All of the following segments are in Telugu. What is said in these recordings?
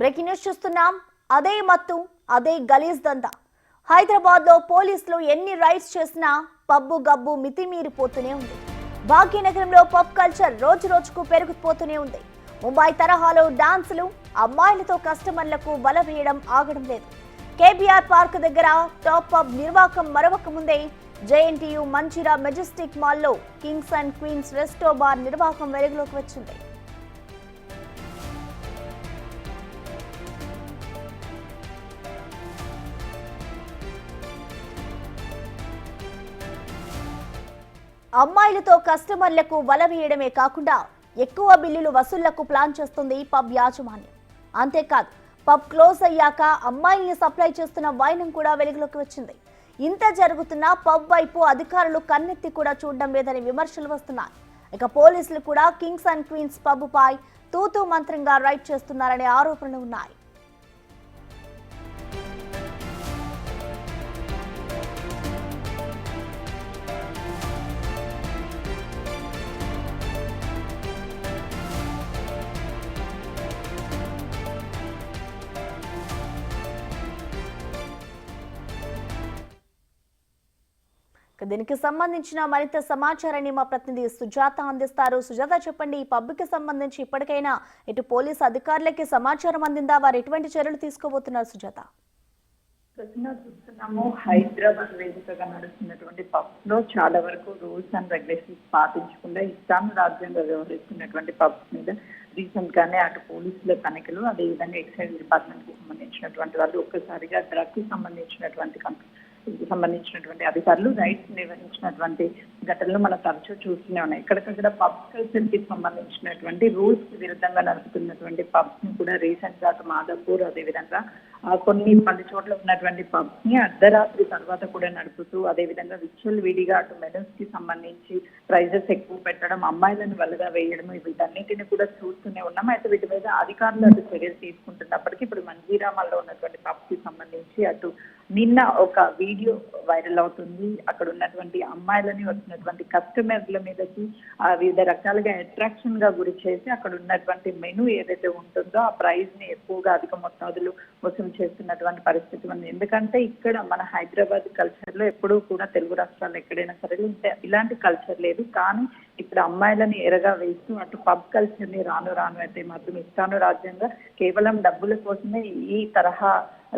బ్రేకింగ్ న్యూస్ చూస్తున్నాం. అదే మత్తు, అదే గలీజ్ దందా. హైదరాబాద్ లో పోలీసులు ఎన్ని రైడ్స్ చేసినా పబ్బు గబ్బు మితిమీరిపోతూనే ఉంది. భాగ్యనగరంలో పబ్ కల్చర్ రోజు రోజుకు పెరిగిపోతూనే ఉంది. ముంబై తరహాలో డాన్సులు, అమ్మాయిలతో కస్టమర్లకు వల వేయడం ఆగడం లేదు. కేబీఆర్ పార్క్ దగ్గర టాప్ పబ్ నిర్వాకం మరవక ముందే జేఎన్టీయూ మంచిరా మెజెస్టిక్ మాల్లో kings and queens resto bar నిర్వాకం వెలుగులోకి వచ్చింది. అమ్మాయిలతో కస్టమర్లకు వల వేయడమే కాకుండా ఎక్కువ బిల్లులు వసూళ్లకు ప్లాన్ చేస్తుంది పబ్ యాజమాన్యం. అంతేకాదు, పబ్ క్లోజ్ అయ్యాక అమ్మాయిల్ని సప్లై చేస్తున్న వైనం కూడా వెలుగులోకి వచ్చింది. ఇంత జరుగుతున్నా పబ్ వైపు అధికారులు కన్నెత్తి కూడా చూడడం లేదని విమర్శలు వస్తున్నాయి. ఇక పోలీసులు కూడా కింగ్స్ అండ్ క్వీన్స్ పబ్ పై తూతూ మంత్రంగా రైడ్ చేస్తున్నారనే ఆరోపణలు ఉన్నాయి. దీనికి సంబంధించిన మరింత సమాచారాన్ని మా ప్రతినిధి సుజాత అందిస్తారు. సుజాత, చెప్పండి, ఈ పబ్కి సంబంధించి ఇప్పటికైనా ఇటు పోలీసు అధికారులకి సమాచారం అందిందా? వారు ఎటువంటి చర్యలు తీసుకోబోతున్నారు? సుజాత, చూస్తున్నాము, హైదరాబాద్ వేదికగా నడుస్తున్నటువంటి పబ్స్ లో చాలా వరకు రూల్స్ అండ్ రెగ్యులేషన్స్ పాటించకుండా ఇష్టానురాజ్యంగా వ్యవహరిస్తున్నటువంటి పబ్స్ మీద రీసెంట్ గానే అటు పోలీసుల తనిఖీలు, అదేవిధంగా ఎక్సైజ్ డిపార్ట్మెంట్ కి సంబంధించినటువంటి వాళ్ళు ఒక్కసారిగా డ్రగ్ కి సంబంధించినటువంటి అధికారులు రైడ్స్ నిర్వహించినటువంటి ఘటనలు మనం తరచూ చూస్తూనే ఉన్నాయి. ఎక్కడికక్కడ పబ్ కల్చర్ కి సంబంధించినటువంటి రూల్స్ కి విరుద్ధంగా నడుపుతున్నటువంటి పబ్స్ ని కూడా రీసెంట్ గా మాధవ్పూర్, అదేవిధంగా కొన్ని 10 చోట్ల ఉన్నటువంటి పబ్స్ ని అర్ధరాత్రి తర్వాత కూడా నడుపుతూ, అదేవిధంగా విచ్చలవిడిగా అటు మెనూస్ కి సంబంధించి ప్రైజెస్ ఎక్కువ పెట్టడం, అమ్మాయిలను వల్లగా వేయడం, వీటన్నిటిని కూడా చూస్తూనే ఉన్నాం. అయితే వీటి మీద అధికారులు అటు చర్యలు తీసుకుంటున్నప్పటికీ ఇప్పుడు మంజీరామాల్లో ఉన్నటువంటి పబ్స్ కి సంబంధించి అటు నిన్న ఒక వీడియో వైరల్ అవుతుంది. అక్కడ ఉన్నటువంటి అమ్మాయిలని వచ్చినటువంటి కస్టమర్ల మీదకి వివిధ రకాలుగా అట్రాక్షన్ గా గురి చేసి అక్కడ ఉన్నటువంటి మెనూ ఏదైతే ఉంటుందో ఆ ప్రైజ్ ని ఎక్కువగా అధిక మొత్తాదులు వసూలు చేస్తున్నటువంటి పరిస్థితి ఉంది. ఎందుకంటే ఇక్కడ మన హైదరాబాద్ కల్చర్ లో ఎప్పుడూ కూడా తెలుగు రాష్ట్రాల్లో ఎక్కడైనా సరే ఇలాంటి కల్చర్ లేదు. కానీ ఇక్కడ అమ్మాయిలని ఎరగా వేస్తూ అటు పబ్ కల్చర్ ని రాను అయితే మాత్రం ఇష్టానురాజ్యంగా కేవలం డబ్బుల కోసమే ఈ తరహా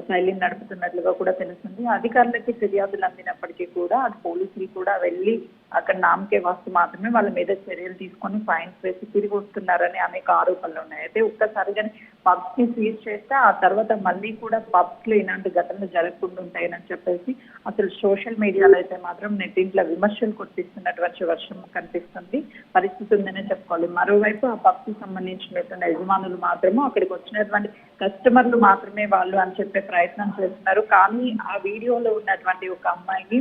శైలిని నడుపుతున్నట్లుగా కూడా తెలుస్తుంది. అధికారులకి ఫిర్యాదులు అందినప్పటికీ కూడా అటు పోలీసులు కూడా వెళ్ళి అక్కడ నామకే వాస్తు మాత్రమే వాళ్ళ మీద చర్యలు తీసుకొని ఫైన్స్ వేసి తిరిగి వస్తున్నారని అనేక ఆరోపణలు ఉన్నాయి. అయితే ఒక్కసారిగా పబ్స్ ని సీజ్ చేస్తే ఆ తర్వాత మళ్ళీ కూడా పబ్స్ లో ఇలాంటి ఘటనలు జరగకుండా ఉంటాయని చెప్పేసి అసలు సోషల్ మీడియాలో అయితే మాత్రం నెట్టింట్లో విమర్శలు కొట్టిస్తున్నటువంటి వర్షం కనిపిస్తుంది పరిస్థితి ఉందనే చెప్పుకోవాలి. మరోవైపు ఆ పబ్స్ కి సంబంధించినటువంటి యజమానులు మాత్రమే అక్కడికి వచ్చినటువంటి కస్టమర్లు మాత్రమే వాళ్ళు అని చెప్పే ప్రయత్నం చేస్తున్నారు. కానీ ఆ వీడియోలో ఉన్నటువంటి ఒక అమ్మాయిని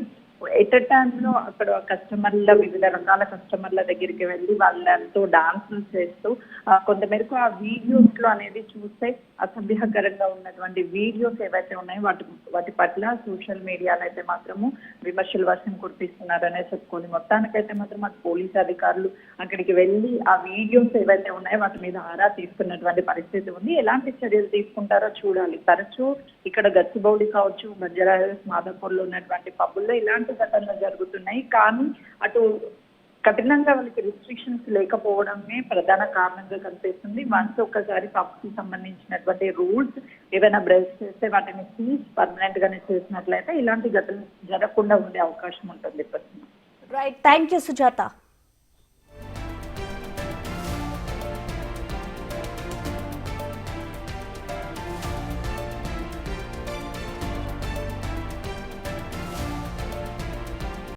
ఎట్ ఎ టైమ్ లో అక్కడ కస్టమర్ల వివిధ రకాల కస్టమర్ల దగ్గరికి వెళ్ళి వాళ్ళతో డాన్సులు చేస్తూ కొంతమేరకు ఆ వీడియోస్ లో అనేది చూస్తే అసభ్యకరంగా ఉన్నటువంటి వీడియోస్ ఏవైతే ఉన్నాయో వాటి పట్ల సోషల్ మీడియాలో అయితే మాత్రము విమర్శలు వర్షం కురిపిస్తున్నారనే చెప్పుకోవాలి. మొత్తానికైతే మాత్రం అటు పోలీసు అధికారులు అక్కడికి వెళ్ళి ఆ వీడియోస్ ఏవైతే ఉన్నాయో వాటి మీద ఆరా తీసుకున్నటువంటి పరిస్థితి ఉంది. ఎలాంటి చర్యలు తీసుకుంటారో చూడాలి. తరచూ ఇక్కడ గచ్చిబౌలి కావచ్చు, బంజారాహిల్స్, మాధవ్పూర్ లో ఉన్నటువంటి పబ్బుల్లో ఇలాంటి ఘటనలు జరుగుతున్నాయి. కానీ అటు కఠినంగా వాళ్ళకి రిస్ట్రిక్షన్స్ లేకపోవడమే ప్రధాన కారణంగా కనిపిస్తుంది. వన్స్ ఒక్కసారి పబ్స్ కి సంబంధించినటువంటి రూల్స్ ఏదైనా బ్రేక్ చేస్తే వాటిని సీజ్ పర్మనెంట్ గానే చేసినట్లయితే ఇలాంటి ఘటనలు జరగకుండా ఉండే అవకాశం ఉంటుంది. Right, thank you Sujatha.